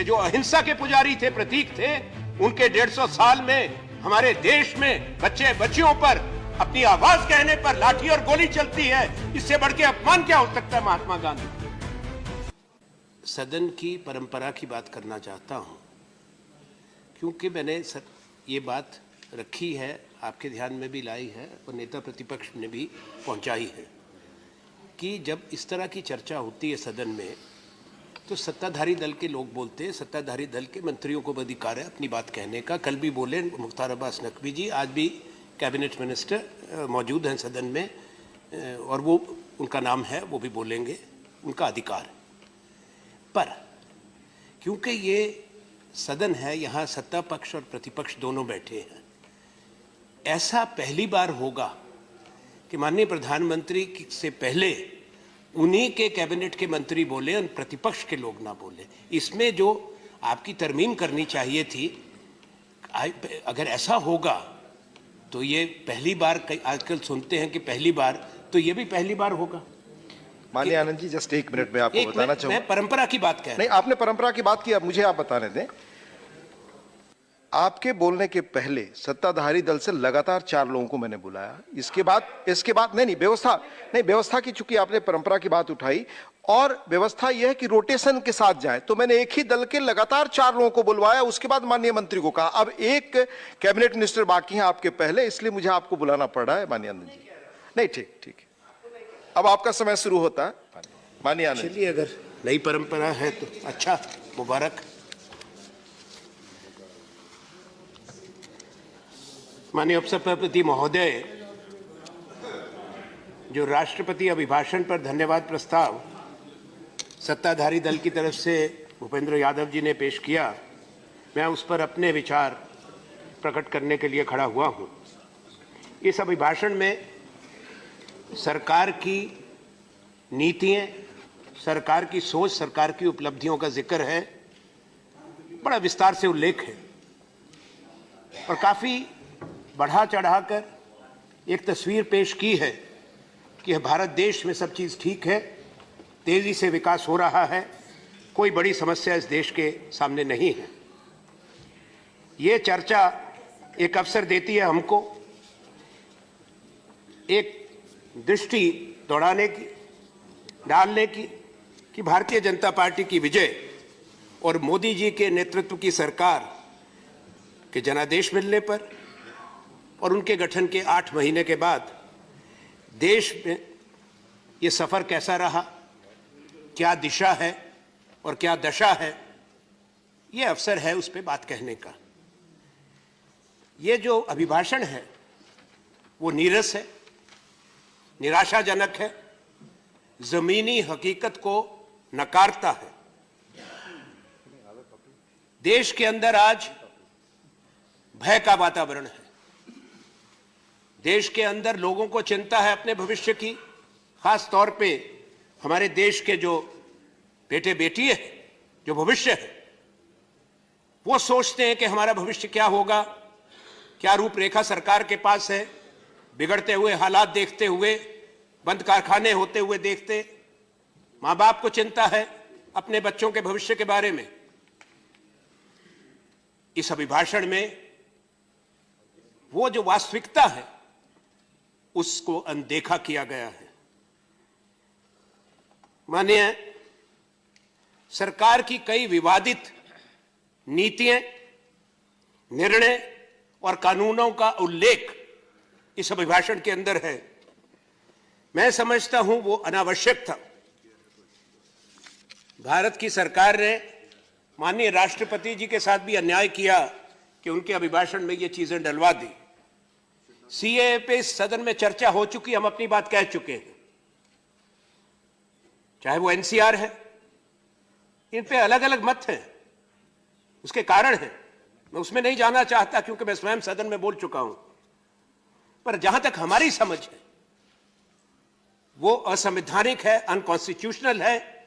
कि जो अहिंसा के पुजारी थे, प्रतीक थे, उनके 150 साल में हमारे देश में बच्चे बच्चियों पर अपनी आवाज कहने पर लाठी और गोली चलती है। इससे बढ़ के अपमान क्या हो सकता है महात्मा गांधी? सदन की परंपरा की बात करना चाहता हूं, क्योंकि मैंने ये बात रखी है, आपके ध्यान में भी लाई है और नेता प्रतिपक्ष ने भी पहुंचाई है कि जब इस तरह की चर्चा होती है सदन में, तो सत्ताधारी दल के लोग बोलते हैं, सत्ताधारी दल के मंत्रियों को भी अधिकार है अपनी बात कहने का। कल भी बोले मुख्तार अब्बास नकवी जी, आज भी कैबिनेट मिनिस्टर मौजूद हैं सदन में और वो उनका नाम है, वो भी बोलेंगे, उनका अधिकार है। पर क्योंकि ये सदन है, यहाँ सत्ता पक्ष और प्रतिपक्ष दोनों बैठे हैं, ऐसा पहली बार होगा कि माननीय प्रधानमंत्री से पहले उन्हीं के कैबिनेट के मंत्री बोले और प्रतिपक्ष के लोग ना बोले। इसमें जो आपकी तरमीम करनी चाहिए थी, अगर ऐसा होगा तो ये पहली बार, आजकल सुनते हैं कि पहली बार, तो ये भी पहली बार होगा। माननीय आनंद जी, जस्ट एक मिनट में आपको बताना चाहूंगा। मैं परंपरा की बात कह रहा हूं। नहीं, आपने परंपरा की बात की, अब मुझे आप बताने दें। आपके बोलने के पहले सत्ताधारी दल से लगातार 4 लोगों को मैंने बुलाया। इसके बाद नहीं व्यवस्था की, चूंकि आपने परंपरा की बात उठाई और व्यवस्था यह है कि रोटेशन के साथ जाए, तो मैंने एक ही दल के लगातार 4 लोगों को बुलवाया। उसके बाद माननीय मंत्री को कहा। अब एक कैबिनेट मिनिस्टर बाकी हैं आपके पहले, इसलिए मुझे आपको बुलाना पड़ रहा है माननीय आनंद जी। नहीं, ठीक है, अब आपका समय शुरू होता है माननीय आनंद। चलिए, अगर नई परंपरा है तो अच्छा, मुबारक। माननीय उपसभापति महोदय, जो राष्ट्रपति अभिभाषण पर धन्यवाद प्रस्ताव सत्ताधारी दल की तरफ से भूपेंद्र यादव जी ने पेश किया, मैं उस पर अपने विचार प्रकट करने के लिए खड़ा हुआ हूं। इस अभिभाषण में सरकार की नीतियां, सरकार की सोच, सरकार की उपलब्धियों का जिक्र है, बड़ा विस्तार से उल्लेख है और काफी बढ़ा चढ़ाकर एक तस्वीर पेश की है कि भारत देश में सब चीज ठीक है, तेजी से विकास हो रहा है, कोई बड़ी समस्या इस देश के सामने नहीं है। ये चर्चा एक अवसर देती है हमको एक दृष्टि डालने की कि भारतीय जनता पार्टी की विजय और मोदी जी के नेतृत्व की सरकार के जनादेश मिलने पर और उनके गठन के 8 महीने के बाद देश में ये सफर कैसा रहा, क्या दिशा है और क्या दशा है, ये अवसर है उस पर बात कहने का। ये जो अभिभाषण है वो नीरस है, निराशाजनक है, जमीनी हकीकत को नकारता है। देश के अंदर आज भय का वातावरण है। देश के अंदर लोगों को चिंता है अपने भविष्य की, खास तौर पे हमारे देश के जो बेटे बेटी है, जो भविष्य है, वो सोचते हैं कि हमारा भविष्य क्या होगा, क्या रूपरेखा सरकार के पास है। बिगड़ते हुए हालात देखते हुए, बंद कारखाने होते हुए देखते, मां बाप को चिंता है अपने बच्चों के भविष्य के बारे में। इस अभिभाषण में वो जो वास्तविकता है उसको अनदेखा किया गया है। माननीय सरकार की कई विवादित नीतियां, निर्णय और कानूनों का उल्लेख इस अभिभाषण के अंदर है। मैं समझता हूं वो अनावश्यक था। भारत की सरकार ने माननीय राष्ट्रपति जी के साथ भी अन्याय किया कि उनके अभिभाषण में ये चीजें डलवा दी। सीएए पे इस सदन में चर्चा हो चुकी, हम अपनी बात कह चुके हैं। चाहे वो एनसीआर है, इन पे अलग अलग मत हैं, उसके कारण है, मैं उसमें नहीं जाना चाहता क्योंकि मैं स्वयं सदन में बोल चुका हूं। पर जहां तक हमारी समझ है वो असंवैधानिक है, अनकॉन्स्टिट्यूशनल है,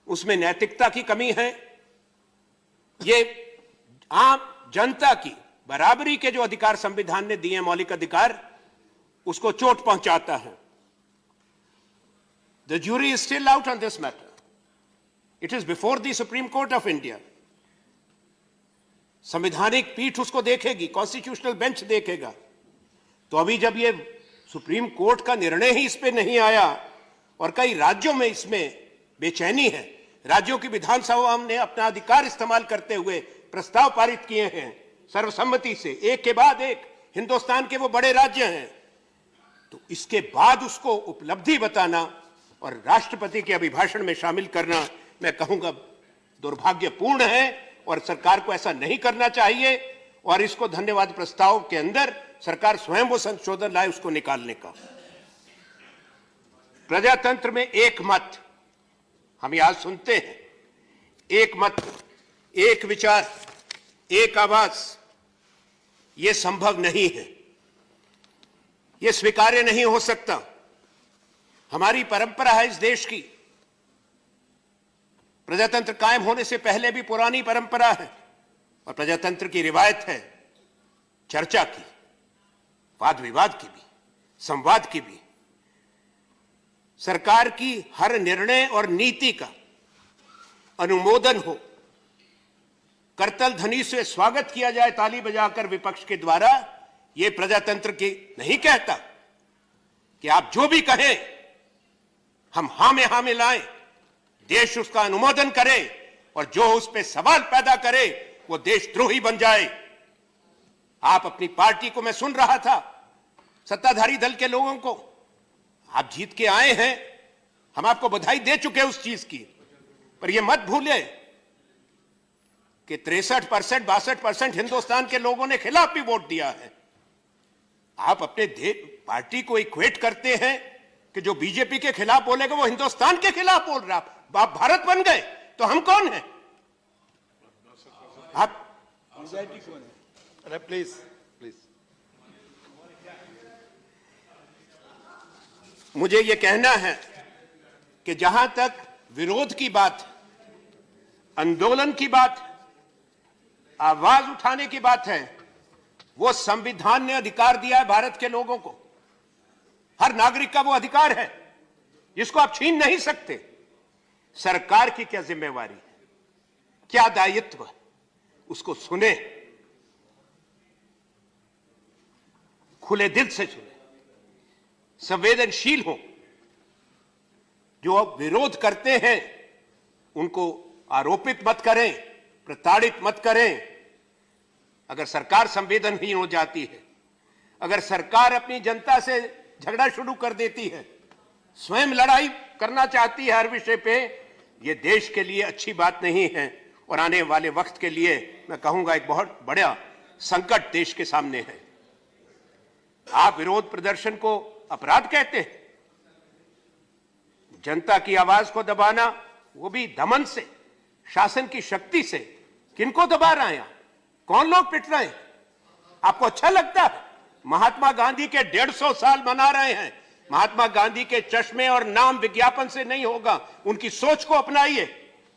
उसमें नैतिकता की कमी है। ये आम जनता की बराबरी के जो अधिकार संविधान ने दिए, मौलिक अधिकार, उसको चोट पहुंचाता है। The jury is still out on this matter. It is before the supreme court of India. संवैधानिक पीठ उसको देखेगी, कॉन्स्टिट्यूशनल बेंच देखेगा। तो अभी जब ये सुप्रीम कोर्ट का निर्णय ही इस पे नहीं आया और कई राज्यों में इसमें बेचैनी है, राज्यों की विधानसभा ने अपना अधिकार इस्तेमाल करते हुए प्रस्ताव पारित किए हैं सर्वसम्मति से, एक के बाद एक, हिंदुस्तान के वो बड़े राज्य हैं। तो इसके बाद उसको उपलब्धि बताना और राष्ट्रपति के अभिभाषण में शामिल करना, मैं कहूंगा दुर्भाग्यपूर्ण है और सरकार को ऐसा नहीं करना चाहिए। और इसको धन्यवाद प्रस्ताव के अंदर सरकार स्वयं वो संशोधन लाए उसको निकालने का। प्रजातंत्र में एक मत, हम आज सुनते हैं, एक मत, एक विचार, एक आवाज, ये संभव नहीं है, ये स्वीकार्य नहीं हो सकता। हमारी परंपरा है इस देश की, प्रजातंत्र कायम होने से पहले भी पुरानी परंपरा है और प्रजातंत्र की रिवायत है चर्चा की, वाद विवाद की भी, संवाद की भी। सरकार की हर निर्णय और नीति का अनुमोदन हो, करतल ध्वनि से स्वागत किया जाए ताली बजाकर विपक्ष के द्वारा, यह प्रजातंत्र की नहीं कहता कि आप जो भी कहें हम हां में हां मिलाएं, देश उसका अनुमोदन करे और जो उस पर सवाल पैदा करे वो देशद्रोही बन जाए। आप अपनी पार्टी को, मैं सुन रहा था सत्ताधारी दल के लोगों को, आप जीत के आए हैं, हम आपको बधाई दे चुके हैं उस चीज की, पर यह मत भूले कि 63%, 62% हिंदुस्तान के लोगों ने खिलाफ भी वोट दिया है। आप अपने पार्टी को इक्वेट करते हैं कि जो बीजेपी के खिलाफ बोलेगा वो हिंदुस्तान के खिलाफ बोल रहा। आप भारत बन गए तो हम कौन हैं? आप कौन है? अरे प्लीज प्लीज, मुझे यह कहना है कि जहां तक विरोध की बात, आंदोलन की बात, आवाज उठाने की बात है, वो संविधान ने अधिकार दिया है भारत के लोगों को। हर नागरिक का वो अधिकार है जिसको आप छीन नहीं सकते। सरकार की क्या जिम्मेवारी है, क्या दायित्व है, उसको सुने, खुले दिल से सुने, संवेदनशील हो। जो विरोध करते हैं उनको आरोपित मत करें, प्रताड़ित मत करें। अगर सरकार संवेदनहीन हो जाती है, अगर सरकार अपनी जनता से झगड़ा शुरू कर देती है, स्वयं लड़ाई करना चाहती है हर विषय पे, यह देश के लिए अच्छी बात नहीं है और आने वाले वक्त के लिए मैं कहूंगा एक बहुत बड़ा संकट देश के सामने है। आप विरोध प्रदर्शन को अपराध कहते हैं, जनता की आवाज को दबाना, वो भी दमन से, शासन की शक्ति से। किनको दबा रहे हैं? कौन लोग पिट रहे हैं? आपको अच्छा लगता है? महात्मा गांधी के 150 साल मना रहे हैं। महात्मा गांधी के चश्मे और नाम विज्ञापन से नहीं होगा, उनकी सोच को अपनाइए,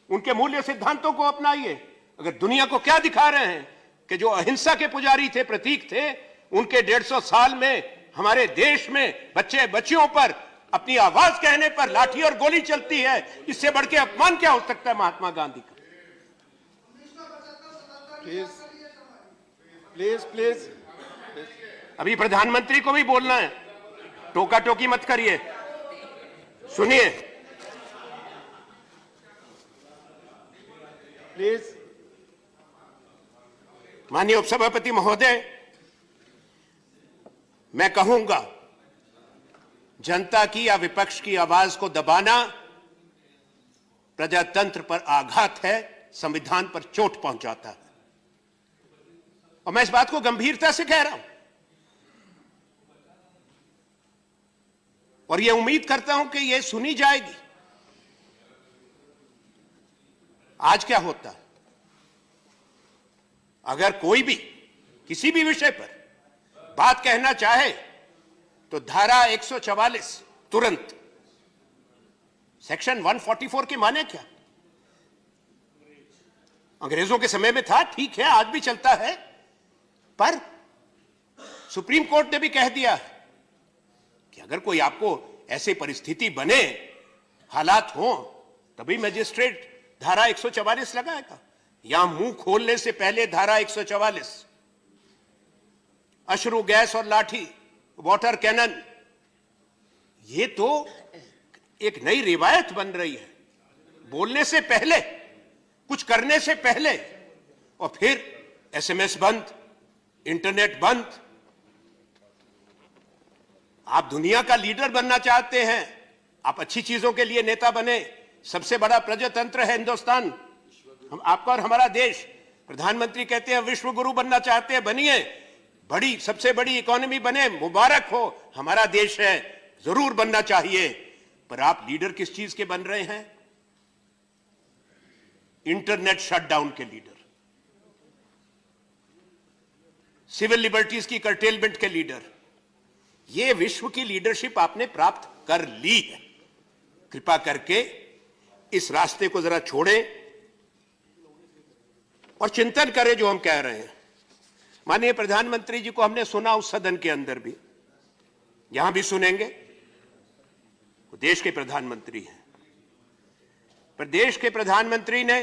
उनके मूल्य सिद्धांतों को अपनाइए। अगर दुनिया को क्या दिखा रहे हैं कि जो अहिंसा के पुजारी थे, प्रतीक थे, उनके 150 साल में हमारे देश में बच्चे बच्चियों पर अपनी आवाज कहने पर लाठी और गोली चलती है, इससे बढ़ के अपमान क्या हो सकता है महात्मा गांधी का? प्लीज प्लीज प्लीज, अभी प्रधानमंत्री को भी बोलना है, टोका टोकी मत करिए, सुनिए। प्लीज। माननीय उपसभापति महोदय, मैं कहूंगा जनता की या विपक्ष की आवाज को दबाना प्रजातंत्र पर आघात है, संविधान पर चोट पहुंचाता है। और मैं इस बात को गंभीरता से कह रहा हूं और यह उम्मीद करता हूं कि यह सुनी जाएगी। आज क्या होता है, अगर कोई भी किसी भी विषय पर बात कहना चाहे तो धारा 144 तुरंत, सेक्शन 144 के माने क्या? अंग्रेजों के समय में था, ठीक है, आज भी चलता है, पर सुप्रीम कोर्ट ने भी कह दिया कि अगर कोई आपको ऐसी परिस्थिति बने, हालात हो, तभी मजिस्ट्रेट धारा 144 लगाएगा? यहां मुंह खोलने से पहले धारा 144, अश्रु गैस और लाठी, वाटर कैनन, ये तो एक नई रिवायत बन रही है। बोलने से पहले, कुछ करने से पहले, और फिर एसएमएस बंद, इंटरनेट बंद। आप दुनिया का लीडर बनना चाहते हैं, आप अच्छी चीजों के लिए नेता बने। सबसे बड़ा प्रजातंत्र है हिंदुस्तान, हम आपका और हमारा देश। प्रधानमंत्री कहते हैं विश्व गुरु बनना चाहते हैं, बनिए, बड़ी सबसे बड़ी इकोनॉमी बने, मुबारक हो, हमारा देश है, जरूर बनना चाहिए। पर आप लीडर किस चीज के बन रहे हैं? इंटरनेट शटडाउन के लीडर, सिविल लिबर्टीज की कर्टेलमेंट के लीडर। यह विश्व की लीडरशिप आपने प्राप्त कर ली है। कृपा करके इस रास्ते को जरा छोड़ें और चिंतन करें जो हम कह रहे हैं। माननीय प्रधानमंत्री जी को हमने सुना उस सदन के अंदर भी, यहां भी सुनेंगे। वो देश के प्रधानमंत्री हैं, पर देश के प्रधानमंत्री ने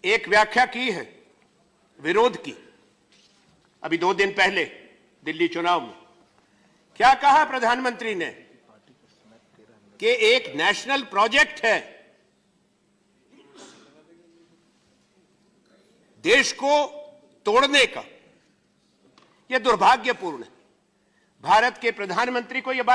एक व्याख्या की है विरोध की, अभी 2 दिन पहले दिल्ली चुनाव में। क्या कहा प्रधानमंत्री ने? कि एक नेशनल प्रोजेक्ट है, देश को तोड़ने का। यह दुर्भाग्यपूर्ण है। भारत के प्रधानमंत्री को यह बात